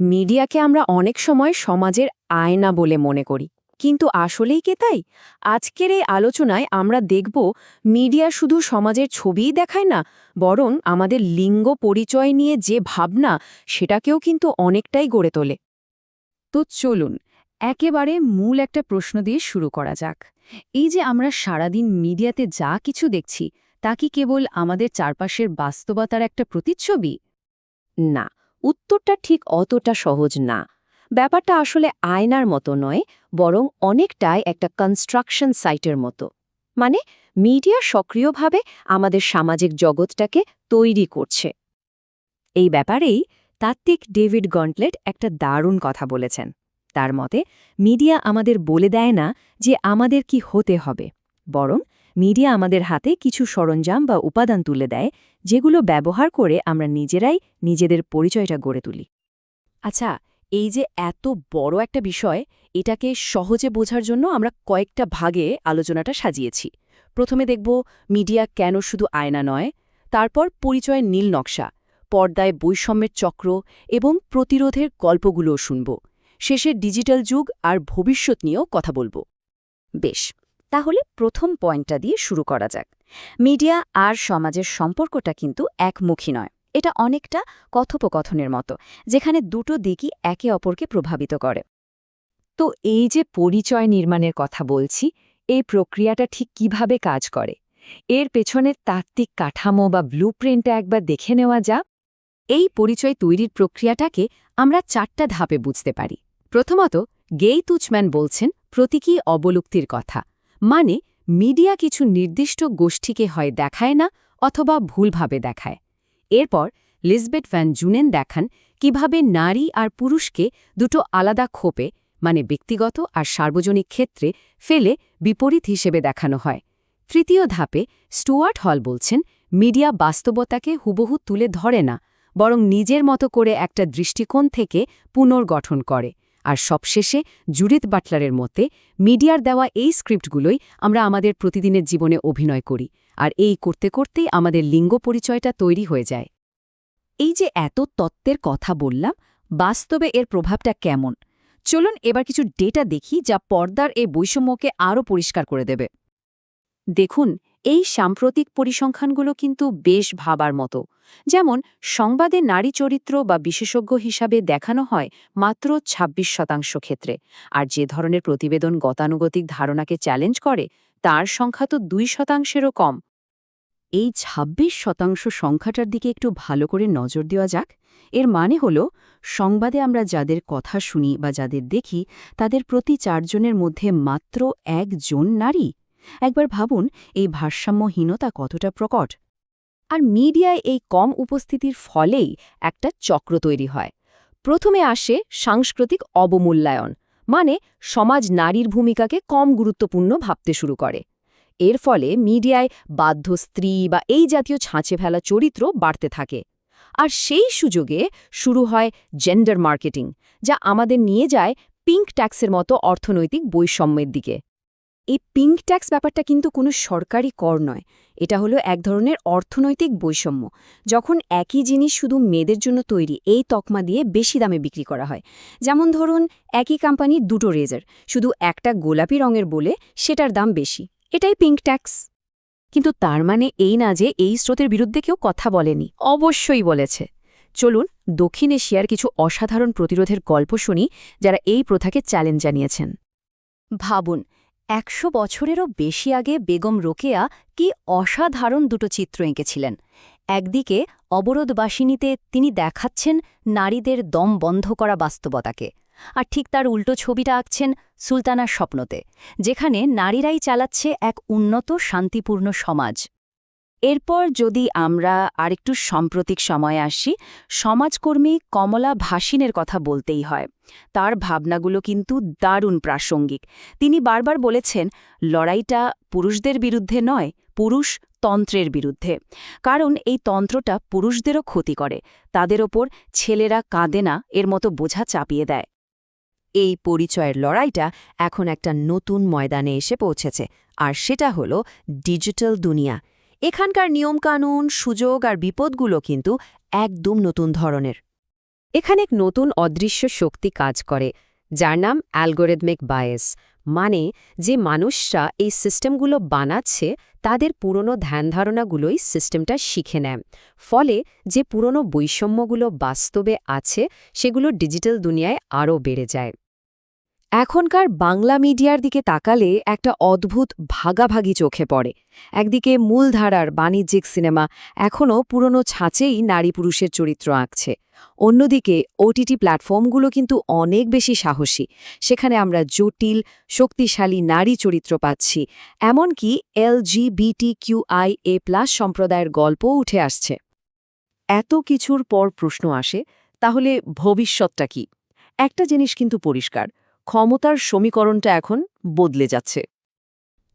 মিডিয়াকে আমরা অনেক সময় সমাজের আয়না বলে মনে করি, কিন্তু আসলেই কে তাই? আজকের এই আলোচনায় আমরা দেখব মিডিয়া শুধু সমাজের ছবিই দেখায় না, বরং আমাদের লিঙ্গ পরিচয় নিয়ে যে ভাবনা সেটাকেও কিন্তু অনেকটাই গড়ে তোলে। তো চলুন একেবারে মূল একটা প্রশ্ন দিয়ে শুরু করা যাক। এই যে আমরা সারাদিন মিডিয়াতে যা কিছু দেখছি, তা কি কেবল আমাদের চারপাশের বাস্তবতার একটা প্রতিচ্ছবি? না, উত্তরটা ঠিক অতটা সহজ না। ব্যাপারটা আসলে আয়নার মতো নয়, বরং অনেকটাই একটা কনস্ট্রাকশন সাইটের মতো। মানে, মিডিয়া সক্রিয়ভাবে আমাদের সামাজিক জগৎটাকে তৈরি করছে। এই ব্যাপারেই তাত্ত্বিক ডেভিড গন্টলেট একটা দারুণ কথা বলেছেন। তার মতে, মিডিয়া আমাদের বলে দেয় না যে আমাদের কি হতে হবে, বরং মিডিয়া আমাদের হাতে কিছু সরঞ্জাম বা উপাদান তুলে দেয়, যেগুলো ব্যবহার করে আমরা নিজেরাই নিজেদের পরিচয়টা গড়ে তুলি। আচ্ছা, এই যে এত বড় একটা বিষয়, এটাকে সহজে বোঝার জন্য আমরা কয়েকটা ভাগে আলোচনাটা সাজিয়েছি। প্রথমে দেখব মিডিয়া কেন শুধু আয়না নয়, তারপর পরিচয়ের নীল নকশা, পর্দায় বৈষম্যের চক্র এবং প্রতিরোধের গল্পগুলোও শুনব। শেষে ডিজিটাল যুগ আর ভবিষ্যৎ নিয়েও কথা বলবো। বেশ, তাহলে প্রথম পয়েন্টটা দিয়ে শুরু করা যাক। মিডিয়া আর সমাজের সম্পর্কটা কিন্তু একমুখী নয়। এটা অনেকটা কথোপকথনের মতো, যেখানে দুটো দিকই একে অপরকে প্রভাবিত করে। তো এই যে পরিচয় নির্মাণের কথা বলছি, এই প্রক্রিয়াটা ঠিক কিভাবে কাজ করে? এর পেছনের তাত্ত্বিক কাঠামো বা ব্লুপ্রিন্টটা একবার দেখে নেওয়া যাক। এই পরিচয় তৈরির প্রক্রিয়াটাকে আমরা 4টা ধাপে বুঝতে পারি। প্রথমত, গেই তুচম্যান বলছেন প্রতীকী অবলুপ্তির কথা। মানে, মিডিয়া কিছু নির্দিষ্ট গোষ্ঠীকে হয় দেখায় না, অথবা ভুলভাবে দেখায়। এরপর লিজবেট ভ্যান জুনেন দেখান কিভাবে নারী আর পুরুষকে দুটো আলাদা খোপে, মানে ব্যক্তিগত আর সার্বজনিক ক্ষেত্রে ফেলে বিপরীত হিসেবে দেখানো হয়। তৃতীয় ধাপে স্টুয়ার্ট হল বলছেন মিডিয়া বাস্তবতাকে হুবহু তুলে ধরে না, বরং নিজের মতো করে একটা দৃষ্টিকোণ থেকে পুনর্গঠন করে। আর সবশেষে জুডিথ বাটলারের মতে মিডিয়ার দেওয়া এই স্ক্রিপ্টগুলোই আমরা আমাদের প্রতিদিনের জীবনে অভিনয় করি, আর এই করতে করতেই আমাদের লিঙ্গ পরিচয়টা তৈরি হয়ে যায়। এই যে এত তত্ত্বের কথা বললাম, বাস্তবে এর প্রভাবটা কেমন? চলুন এবার কিছু ডেটা দেখি, যা পর্দার এই বৈষম্যকে আরও পরিষ্কার করে দেবে। দেখুন, এই সাম্প্রতিক পরিসংখ্যানগুলো কিন্তু বেশ ভাবার মতো। যেমন, সংবাদে নারী চরিত্র বা বিশেষজ্ঞ হিসাবে দেখানো হয় মাত্র ২৬% ক্ষেত্রে, আর যে ধরনের প্রতিবেদন গতানুগতিক ধারণাকে চ্যালেঞ্জ করে তার সংখ্যা তো ২%-এরও কম। এই ২৬% সংখ্যাটার দিকে একটু ভালো করে নজর দেওয়া যাক। এর মানে হল, সংবাদে আমরা যাদের কথা শুনি বা যাদের দেখি, তাদের প্রতি ৪ জনের মধ্যে মাত্র ১ জন নারী। একবার ভাবুন, এই ভারসাম্যহীনতা কতটা প্রকট। আর মিডিয়ায় এই কম উপস্থিতির ফলেই একটা চক্র তৈরি হয়। প্রথমে আসে সাংস্কৃতিক অবমূল্যায়ন, মানে সমাজ নারীর ভূমিকাকে কম গুরুত্বপূর্ণ ভাবতে শুরু করে। এর ফলে মিডিয়ায় বাধ্য স্ত্রী বা এই জাতীয় ছাঁচে ফেলা চরিত্র বাড়তে থাকে। আর সেই সুযোগে শুরু হয় জেন্ডার মার্কেটিং, যা আমাদের নিয়ে যায় পিঙ্ক ট্যাক্সের মতো অর্থনৈতিক বৈষম্যের দিকে। এই পিঙ্ক ট্যাক্স ব্যাপারটা কিন্তু কোনো সরকারি কর নয়, এটা হলো এক ধরনের অর্থনৈতিক বৈষম্য। যখন একই জিনিস শুধু মেয়েদের জন্য তৈরি এই তকমা দিয়ে বেশি দামে বিক্রি করা হয়। যেমন ধরুন, একই কোম্পানির দুটো রেজার, শুধু একটা গোলাপি রঙের বলে সেটার দাম বেশি, এটাই পিঙ্ক ট্যাক্স। কিন্তু তার মানে এই না যে এই স্রোতের বিরুদ্ধে কেউ কথা বলেনি, অবশ্যই বলেছে। চলুন দক্ষিণ এশিয়ার কিছু অসাধারণ প্রতিরোধের গল্প শুনি, যারা এই প্রথাকে চ্যালেঞ্জ জানিয়েছেন। ভাবুন, ১০০ বছরেরও বেশি আগে বেগম রোকেয়া কি অসাধারণ দুটো চিত্র এঁকেছিলেন। একদিকে অবরোধবাসিনীতে তিনি দেখাচ্ছেন নারীদের দম বন্ধ করা বাস্তবতাকে, আর ঠিক তার উল্টো ছবিটা আঁকছেন সুলতানার স্বপ্নতে, যেখানে নারীরাই চালাচ্ছে এক উন্নত শান্তিপূর্ণ সমাজ। এরপর যদি আমরা আরেকটু সাম্প্রতিক সময়ে আসি, সমাজকর্মী কমলা ভাসিনের কথা বলতেই হয়। তার ভাবনাগুলো কিন্তু দারুণ প্রাসঙ্গিক। তিনি বারবার বলেছেন, লড়াইটা পুরুষদের বিরুদ্ধে নয়, পুরুষ তন্ত্রের বিরুদ্ধে। কারণ এই তন্ত্রটা পুরুষদেরও ক্ষতি করে, তাদের ওপর ছেলেরা কাঁদে না এর মতো বোঝা চাপিয়ে দেয়। এই পরিচয়ের লড়াইটা এখন একটা নতুন ময়দানে এসে পৌঁছেছে, আর সেটা হলো ডিজিটাল দুনিয়া। এখানকার নিয়মকানুন, সুযোগ আর বিপদগুলো কিন্তু একদম নতুন ধরনের। এখানে এক নতুন অদৃশ্য শক্তি কাজ করে, যার নাম অ্যালগোরিদমিক বায়াস, মানে যে মানুষরা এই সিস্টেমগুলো বানাচ্ছে তাদের পুরনো ধ্যানধারণাগুলোই সিস্টেমটা শিখে নেয়। ফলে যে পুরনো বৈষম্যগুলো বাস্তবে আছে সেগুলো ডিজিটাল দুনিয়ায় আরও বেড়ে যায়। এখনকার বাংলা মিডিয়ার দিকে তাকালে একটা অদ্ভুত ভাগাভাগি চোখে পড়ে। একদিকে মূলধারার বাণিজ্যিক সিনেমা এখনও পুরনো ছাঁচেই নারী পুরুষের চরিত্র আঁকছে, অন্যদিকে ওটিটি প্ল্যাটফর্মগুলো কিন্তু অনেক বেশি সাহসী। সেখানে আমরা জটিল, শক্তিশালী নারী চরিত্র পাচ্ছি, এমনকি LGBTQIA+ সম্প্রদায়ের গল্পও উঠে আসছে। এত কিছুর পর প্রশ্ন আসে, তাহলে ভবিষ্যৎটা কি? একটা জিনিস কিন্তু পরিষ্কার, ক্ষমতার সমীকরণটা এখন বদলে যাচ্ছে।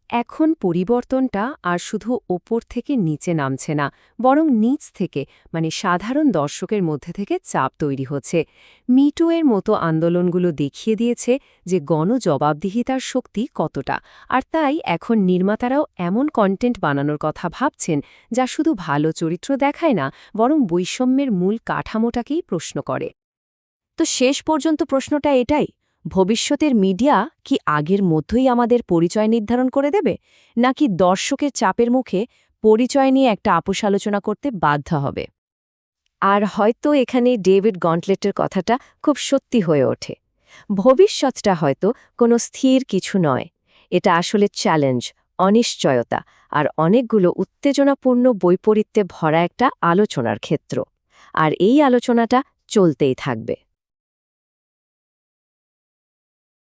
এখন পরিবর্তনটা আর শুধু ওপর থেকে নিচে নামছে না, বরং নিচ থেকে, মানে সাধারণ দর্শকের মধ্যে থেকে চাপ তৈরি হচ্ছে। মিটু এর মতো আন্দোলনগুলো দেখিয়ে দিয়েছে যে গণজবাবদিহিতার শক্তি কতটা, আর তাই এখন নির্মাতারাও এমন কন্টেন্ট বানানোর কথা ভাবছেন যা শুধু ভালো চরিত্র দেখায় না, বরং বৈষম্যের মূল কাঠামোটাকেই প্রশ্ন করে। তো শেষ পর্যন্ত প্রশ্নটা এটাই, ভবিষ্যতের মিডিয়া কি আগের মধ্যেই আমাদের পরিচয় নির্ধারণ করে দেবে, নাকি দর্শকের চাপের মুখে পরিচয় নিয়ে একটা আপোষ আলোচনা করতে বাধ্য হবে? আর হয়তো এখানে ডেভিড গন্টলেটের কথাটা খুব সত্যি হয়ে ওঠে। ভবিষ্যৎটা হয়তো কোনো স্থির কিছু নয়, এটা আসলে চ্যালেঞ্জ, অনিশ্চয়তা আর অনেকগুলো উত্তেজনাপূর্ণ বৈপরীত্যে ভরা একটা আলোচনার ক্ষেত্র। আর এই আলোচনাটা চলতেই থাকবে।